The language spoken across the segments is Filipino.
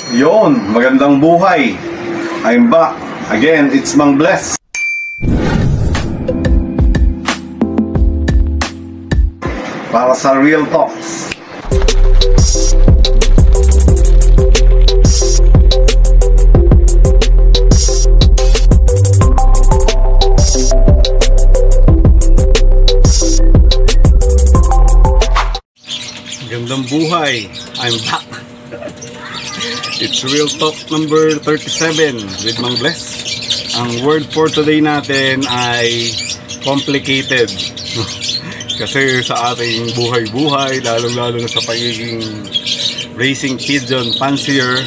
Yon, magandang buhay. I'm back. Again, it's Mang Bless. Para sa Real Talks. Magandang buhay. I'm back. It's Real Talk number 37 with Mang Bless. Ang word for today natin ay complicated. Kasi sa ating buhay-buhay, lalong-lalo na sa pagiging racing pigeon fancier,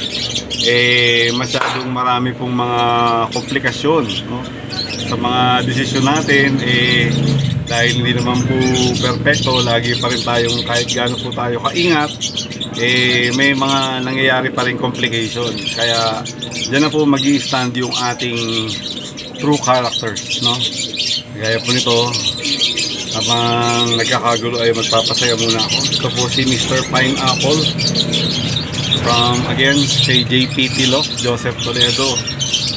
masyadong marami pong mga komplikasyon, no? Sa mga desisyon natin, dahil hindi naman po perfecto, lagi pa rin tayong kahit gaano po tayo kaingat, may mga nangyayari pa rin complication. Kaya dyan na po mag-i-stand yung ating true characters, no? Gaya po nito, habang nagkakagulo ay magpapasaya muna ako. Ito po si Mr. Pineapple from, again, kay JPT Lock, Joseph Toledo.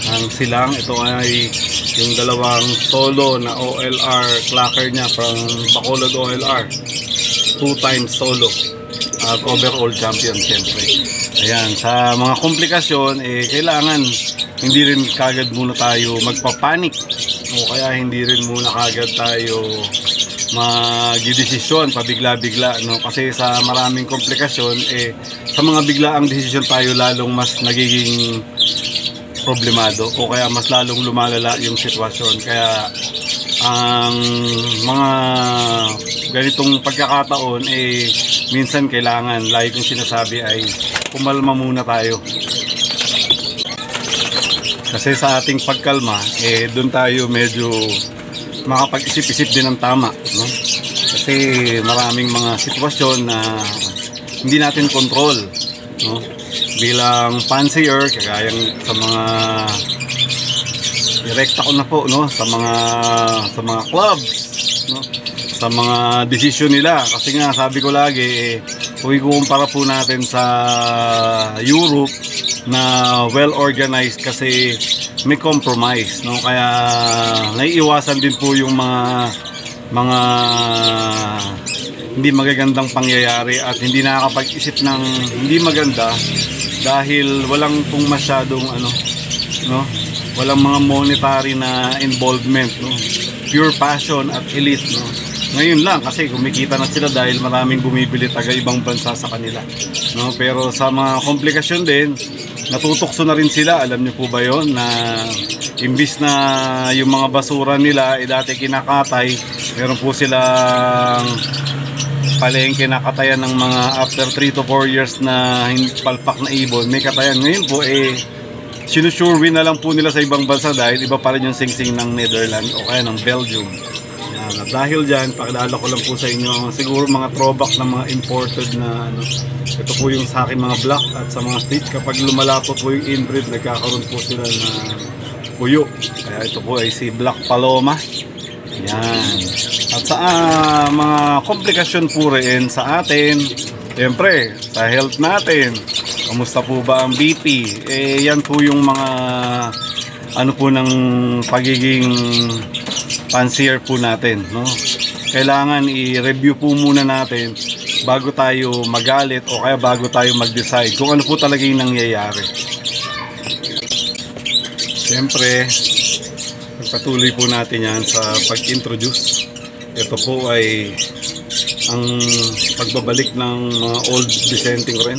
Ang silang, ito ay yung dalawang solo na OLR clacker niya from Bacolod OLR. 2 times solo at overall champion siyempre. Ayan, sa mga komplikasyon, kailangan hindi rin kagad muna tayo magpapanik, o kaya hindi rin muna kagad tayo mag-desisyon pabigla-bigla, no? Kasi sa maraming komplikasyon, sa mga biglaang desisyon tayo lalong mas nagiging problemado, o kaya mas lalong lumalala yung sitwasyon. Kaya ang mga ganitong pagkakataon, minsan kailangan, lagi kong sinasabi, ay kumalma muna tayo. Kasi sa ating pagkalma, doon tayo medyo makapag-isip-isip din ng tama, no? Kasi maraming mga sitwasyon na hindi natin control, no? Bilang fancier, kagayang sa mga direkta ko na po, no? Sa mga clubs, no? Sa mga desisyon nila. Kasi nga sabi ko lagi, kung ikukumpara po natin sa Europe na well organized, kasi may compromise, no? Kaya naiiwasan din po yung mga hindi magagandang pangyayari at hindi nakakapag-isip ng hindi maganda dahil walang pong masyadong no? Walang mga monetary na involvement, no? Pure passion at elite, no? Ngayon lang kasi kumikita na sila dahil maraming bumibili taga ibang bansa sa kanila, no? Pero sa mga komplikasyon din, natutokso na rin sila. Alam niyo po ba yon, na imbis na yung mga basura nila dati kinakatay, meron po silang palengke na katayan ng mga after 3 to 4 years na palpak na ibon, may katayan. Ngayon po sinusurvey na lang po nila sa ibang bansa dahil iba pa rin yung singsing ng Netherlands o kaya ng Belgium. At dahil dyan, pakilala ko lang po sa inyo siguro mga throwback ng mga imported na ito po yung sa akin mga black at sa mga stage. Kapag lumalapo po yung inbreed, nagkakaroon po sila na puyo. Kaya ito po ay si Black Paloma. Yan. At sa mga komplikasyon po rin sa atin, siyempre sa health natin, kamusta po ba ang BP? Yan po yung mga po ng pagiging fancier po natin, no? Kailangan i-review po muna natin bago tayo magalit o kaya bago tayo mag-decide kung ano po talaga yung nangyayari. Siyempre, pagpatuloy po natin yan sa pag-introduce. Ito po ay ang pagbabalik ng mga old dissenting rin,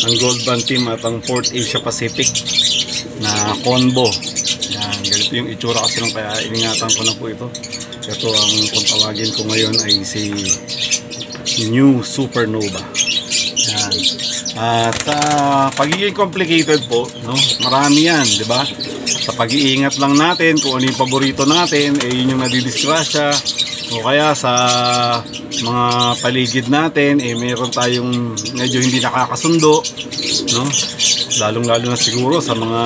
ang Gold Band Team at ang 4th Asia Pacific na combo. Yan, ganito yung itsura kasi nung, kaya iningatan ko na po ito. Ito ang kung tawagin ko ngayon ay si New Supernova. Yan. At pagiging complicated po, no? Marami yan, di ba? Sa pag-iingat lang natin kung ano yung paborito natin, yun yung nadidisgrasya. O kaya sa mga paligid natin, meron tayong medyo hindi nakakasundo, no? Lalong-lalo na siguro sa mga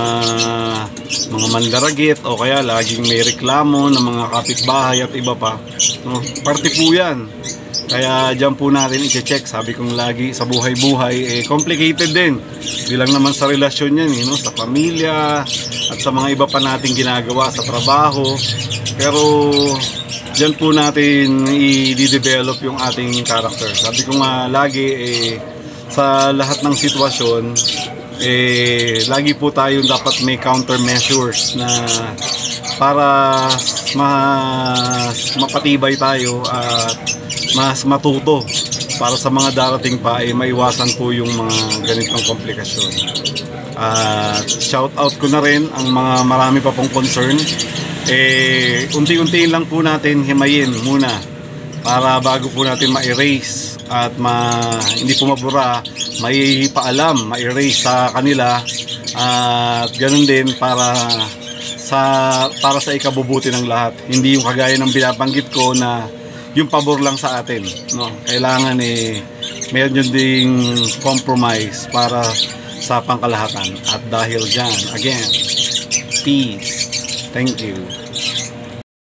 mandaragit, o kaya laging may reklamo ng mga kapitbahay at iba pa, no? Parte po yan. Kaya dyan po natin i-check. Sabi kong lagi sa buhay-buhay, complicated din. Di lang naman sa relasyon yan, sa pamilya at sa mga iba pa nating ginagawa sa trabaho. Pero dyan po natin i-develop yung ating character. Sabi ko nga lagi, sa lahat ng sitwasyon, lagi po tayong dapat may countermeasures na para mas mapatibay tayo at mas matuto para sa mga darating pa maiwasan po yung mga ganitong komplikasyon. At shout out ko na rin ang mga marami pa pong concern. Unti-untiin lang po natin himayin muna para bago po natin ma-erase at hindi po mabura, may paalam, ma-erase sa kanila at ganun din para sa ikabubuti ng lahat. Hindi yung kagaya ng binabanggit ko na yung pabor lang sa atin, kailangan meron yun ding compromise para sa pangkalahatan. At dahil dyan, again, peace. Thank you.